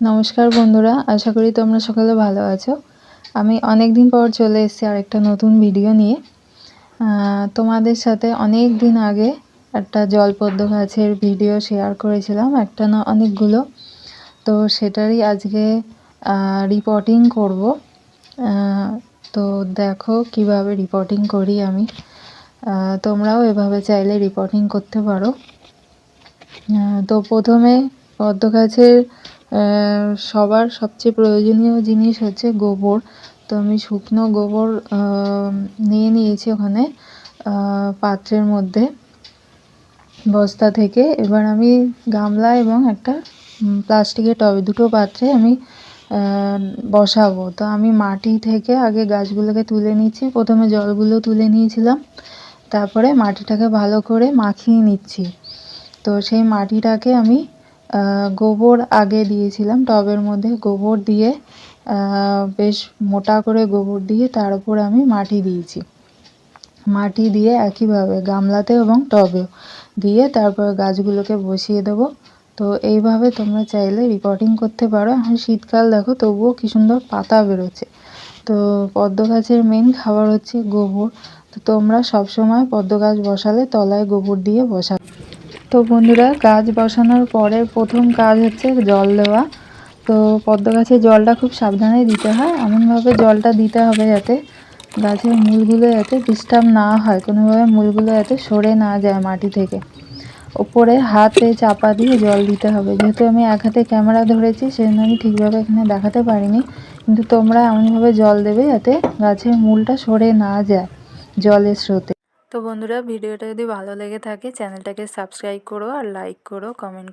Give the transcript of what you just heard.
নমস্কার বন্ধুরা, আশা করি তোমরা সকলে ভালো আছো। আমি অনেক দিন পর চলে এসেছি আরেকটা নতুন ভিডিও নিয়ে। তোমাদের সাথে অনেক দিন আগে একটা জলপদ্ম গাছের ভিডিও শেয়ার করেছিলাম, একটা না অনেকগুলো। তো সেটারই আজকে রিপোর্টিং করব। তো দেখো কিভাবে রিপোর্টিং করি আমি। তোমরাও এভাবে চাইলে রিপোর্টিং করতে পারো। তো প্রথমে পদ্ম গাছের সবার সবচেয়ে প্রয়োজনীয় জিনিস হচ্ছে গোবর। তো আমি শুকনো গোবর নিয়ে নিয়েছি ওখানে পাত্রের মধ্যে বস্তা থেকে। এবার আমি গামলা এবং একটা প্লাস্টিকের টবে, দুটো পাত্রে আমি বসাবো। তো আমি মাটি থেকে আগে গাছগুলোকে তুলে নিচ্ছি। প্রথমে জলগুলো তুলে নিয়েছিলাম, তারপরে মাটিটাকে ভালো করে মাখিয়ে নিচ্ছি। তো সেই মাটিটাকে আমি গোবর আগে দিয়েছিলাম টবের মধ্যে, গোবর দিয়ে বেশ মোটা করে গোবর দিয়ে তার উপর আমি মাটি দিয়েছি। মাটি দিয়ে একইভাবে গামলাতে এবং টবেও দিয়ে তারপর গাছগুলোকে বসিয়ে দেবো। তো এইভাবে তোমরা চাইলে রিপোর্টিং করতে পারো। এখন শীতকাল দেখো, তবুও কি সুন্দর পাতা বেরোচ্ছে। তো পদ্ম গাছের মেন খাবার হচ্ছে গোবর। তো তোমরা সবসময় পদ্ম গাছ বসালে তলায় গোবর দিয়ে বসাবে। তো বন্ধুরা, গাছ বসানোর পরে প্রথম কাজ হচ্ছে জল দেওয়া। তো পদ্ম গাছে জলটা খুব সাবধানে দিতে হয়। এমনভাবে জলটা দিতে হবে যাতে গাছের মূলগুলো যাতে ডিস্টার্ব না হয়, কোনোভাবে মূলগুলো যাতে সরে না যায় মাটি থেকে। ওপরে হাতে চাপা দিয়ে জল দিতে হবে। যেহেতু আমি এক হাতে ক্যামেরা ধরেছি, সেজন্য আমি ঠিকভাবে এখানে দেখাতে পারিনি, কিন্তু তোমরা এমনভাবে জল দেবে যাতে গাছের মূলটা সরে না যায় জলের স্রোতে। তো বন্ধুরা, ভিডিওটা যদি ভালো লেগে থাকে চ্যানেলটাকে সাবস্ক্রাইব করো আর লাইক করো, কমেন্ট